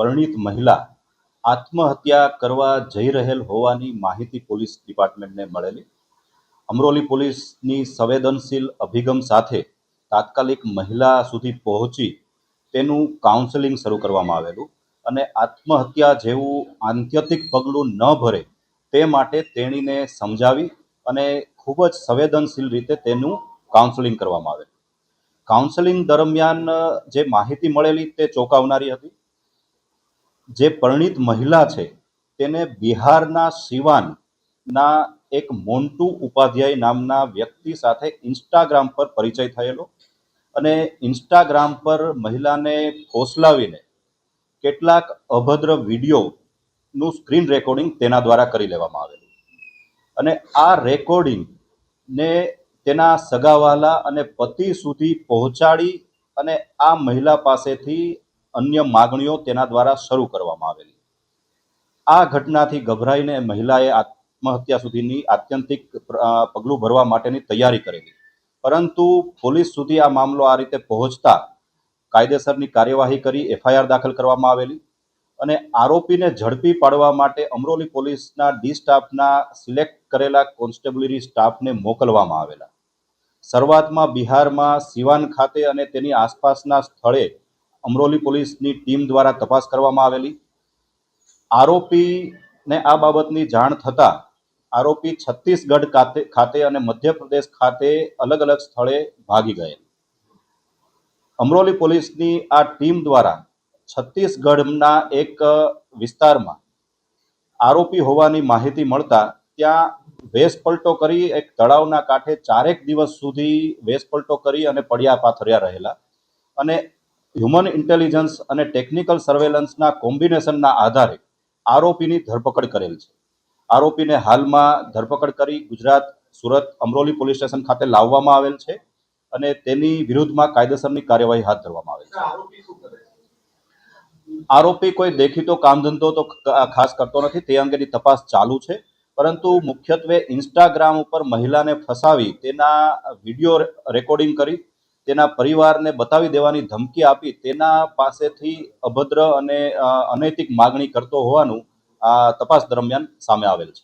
પરિણીત મહિલા આત્મહત્યા કરવા જઈ રહેલ હોવાની માહિતી પોલીસ ડિપાર્ટમેન્ટને મળેલી. અમરોલી પોલીસની સંવેદનશીલ અભિગમ સાથે તાત્કાલિક મહિલા સુધી પહોંચી તેનું કાઉન્સેલિંગ શરૂ કરવામાં આવેલું અને આત્મહત્યા જેવું આત્યંતિક પગલું ન ભરે તે માટે તેણીને સમજાવી અને ખૂબ જ સંવેદનશીલ રીતે તેનું કાઉન્સેલિંગ કરવામાં આવેલું. કાઉન્સેલિંગ દરમિયાન જે માહિતી મળેલી તે ચોંકાવનારી હતી. જે પરિણીત મહિલા છે તેને બિહારના સિવાનના એક મોન્ટુ ઉપાધ્યાય નામના વ્યક્તિ સાથે ઇન્સ્ટાગ્રામ પર પરિચય થયેલો અને ઇન્સ્ટાગ્રામ પર મહિલાને ફોસલાવીને કેટલાક અભદ્ર વિડીયોનું સ્ક્રીન રેકોર્ડિંગ તેના દ્વારા કરી લેવામાં આવેલું અને આ રેકોર્ડિંગને તેના સગાવાલા અને પતિ સુધી પહોંચાડી અને આ મહિલા પાસેથી અન્ય માગણીઓ તેના દ્વારા શરૂ કરવામાં આવેલી. આ ઘટનાથી ગભરાઈને મહિલાએ આત્મહત્યા સુધીની આત્યંતિક પગલું ભરવા માટેની તૈયારી કરેલી, પરંતુ પોલીસ સુધી આ મામલો આ રીતે પહોંચતા કાયદેસરની કાર્યવાહી કરી એફઆઈઆર દાખલ કરવામાં આવેલી અને આરોપીને ઝડપી પાડવા માટે અમરોલી પોલીસના ડી સ્ટાફના સિલેક્ટ કરેલા કોન્સ્ટેબલરી સ્ટાફને મોકલવામાં આવેલા. શરૂઆતમાં બિહારમાં સિવાન ખાતે અને તેની આસપાસના સ્થળે અમરોલી પોલીસની ટીમ દ્વારા તપાસ કરવામાં આવેલી. આરોપીને આ બાબતની જાણ થતાં આરોપી છત્તીસગઢ ખાતે અને મધ્યપ્રદેશ ખાતે અલગ અલગ સ્થળે ભાગી ગયેલ. અમરોલી પોલીસની આ ટીમ દ્વારા છત્તીસગઢના એક વિસ્તારમાં આરોપી હોવાની માહિતી મળતા ત્યાં વેશપલટો કરી એક તળાવના કાંઠે 4 દિવસ સુધી વેશપલટો કરી અને પડ્યા પાથર્યા રહેલા અને હ્યુમન ઇન્ટેલિજન્સ અને ટેકનિકલ સર્વેલન્સના કોમ્બિનેશનના આધારે આરોપીની ધરપકડ કરેલ છે. આરોપીને હાલમાં ધરપકડ કરી ગુજરાત સુરત અમરોલી પોલીસ સ્ટેશન ખાતે લાવવામાં આવેલ છે અને તેની વિરુદ્ધમાં કાયદેસરની કાર્યવાહી હાથ ધરવામાં આવેલ છે. આરોપી કોઈ દેખીતો કામ ધંધો તો ખાસ કરતો નથી, તે અંગેની તપાસ ચાલુ છે, પરંતુ મુખ્યત્વે ઇન્સ્ટાગ્રામ ઉપર મહિલાને ફસાવી તેના વિડીયો રેકોર્ડિંગ કરી તેના પરિવારને બતાવી દેવાની ધમકી આપી તેના પાસેથી અભદ્ર અને અનૈતિક માગણી કરતો હોવાનું આ તપાસ દરમિયાન સામે આવેલ છે.